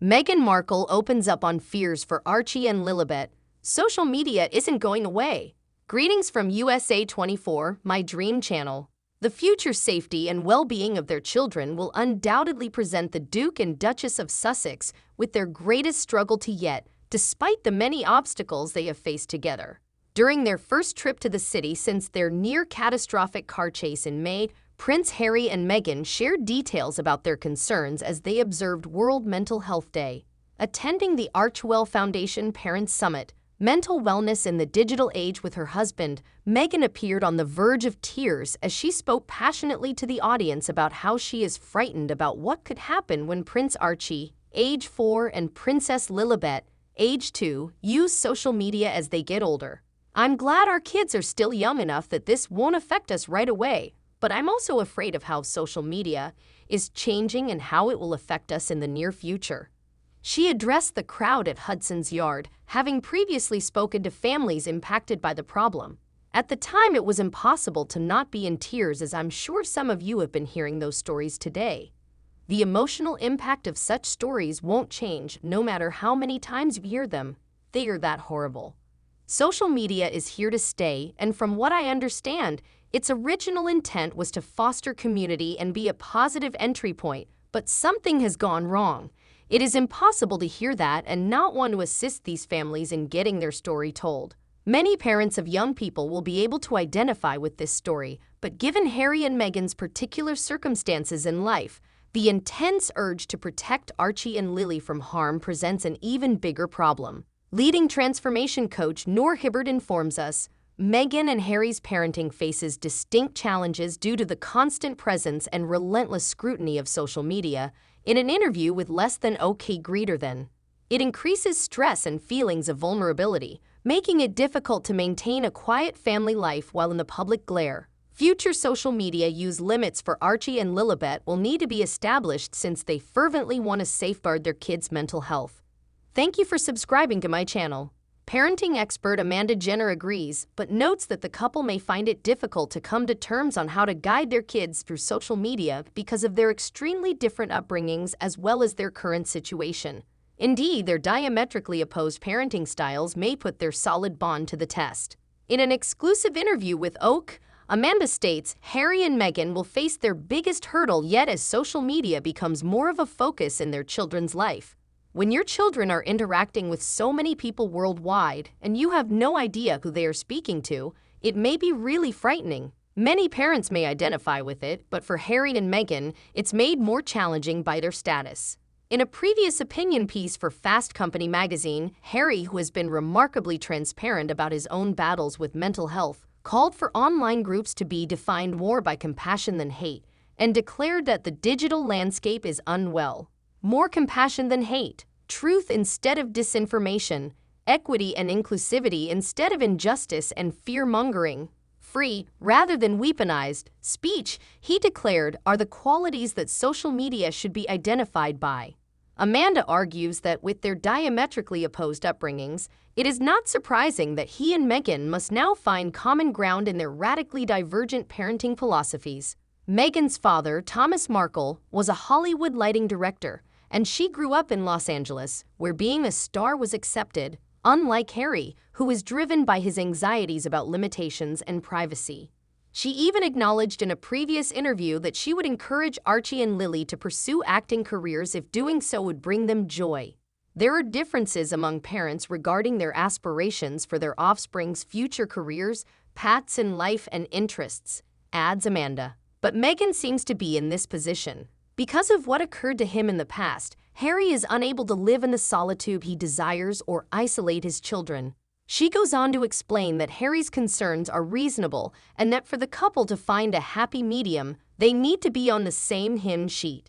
Meghan Markle opens up on fears for Archie and Lilibet. Social media isn't going away. Greetings from USA 24, my dream channel. The future safety and well-being of their children will undoubtedly present the Duke and Duchess of Sussex with their greatest struggle to yet, despite the many obstacles they have faced together. During their first trip to the city since their near-catastrophic car chase in May, Prince Harry and Meghan shared details about their concerns as they observed World Mental Health Day. Attending the Archwell Foundation Parents Summit, Mental Wellness in the Digital Age with her husband, Meghan appeared on the verge of tears as she spoke passionately to the audience about how she is frightened about what could happen when Prince Archie, age 4, and Princess Lilibet, age 2, use social media as they get older. "I'm glad our kids are still young enough that this won't affect us right away, but I'm also afraid of how social media is changing and how it will affect us in the near future." She addressed the crowd at Hudson's Yard, having previously spoken to families impacted by the problem. At the time, it was impossible to not be in tears, as I'm sure some of you have been hearing those stories today. The emotional impact of such stories won't change no matter how many times you hear them. They are that horrible. Social media is here to stay, and from what I understand, its original intent was to foster community and be a positive entry point, but something has gone wrong. It is impossible to hear that and not want to assist these families in getting their story told. Many parents of young people will be able to identify with this story, but given Harry and Meghan's particular circumstances in life, the intense urge to protect Archie and Lily from harm presents an even bigger problem. Leading transformation coach Noor Hibbert informs us, Meghan and Harry's parenting faces distinct challenges due to the constant presence and relentless scrutiny of social media. In an interview with Less Than OK Greater Than, it increases stress and feelings of vulnerability, making it difficult to maintain a quiet family life while in the public glare. Future social media use limits for Archie and Lilibet will need to be established since they fervently want to safeguard their kids' mental health. Thank you for subscribing to my channel. Parenting expert Amanda Jenner agrees, but notes that the couple may find it difficult to come to terms on how to guide their kids through social media because of their extremely different upbringings as well as their current situation. Indeed, their diametrically opposed parenting styles may put their solid bond to the test. In an exclusive interview with Oak, Amanda states Harry and Meghan will face their biggest hurdle yet as social media becomes more of a focus in their children's life. When your children are interacting with so many people worldwide and you have no idea who they are speaking to, it may be really frightening. Many parents may identify with it, but for Harry and Meghan, it's made more challenging by their status. In a previous opinion piece for Fast Company magazine, Harry, who has been remarkably transparent about his own battles with mental health, called for online groups to be defined more by compassion than hate, and declared that the digital landscape is unwell. More compassion than hate, truth instead of disinformation, equity and inclusivity instead of injustice and fear-mongering, free rather than weaponized speech, he declared, are the qualities that social media should be identified by. Amanda argues that with their diametrically opposed upbringings, it is not surprising that he and Meghan must now find common ground in their radically divergent parenting philosophies. Meghan's father, Thomas Markle, was a Hollywood lighting director, and she grew up in Los Angeles, where being a star was accepted, unlike Harry, who was driven by his anxieties about limitations and privacy. She even acknowledged in a previous interview that she would encourage Archie and Lily to pursue acting careers if doing so would bring them joy. There are differences among parents regarding their aspirations for their offspring's future careers, paths in life, and interests, adds Amanda. But Meghan seems to be in this position. Because of what occurred to him in the past, Harry is unable to live in the solitude he desires or isolate his children. She goes on to explain that Harry's concerns are reasonable and that for the couple to find a happy medium, they need to be on the same hymn sheet.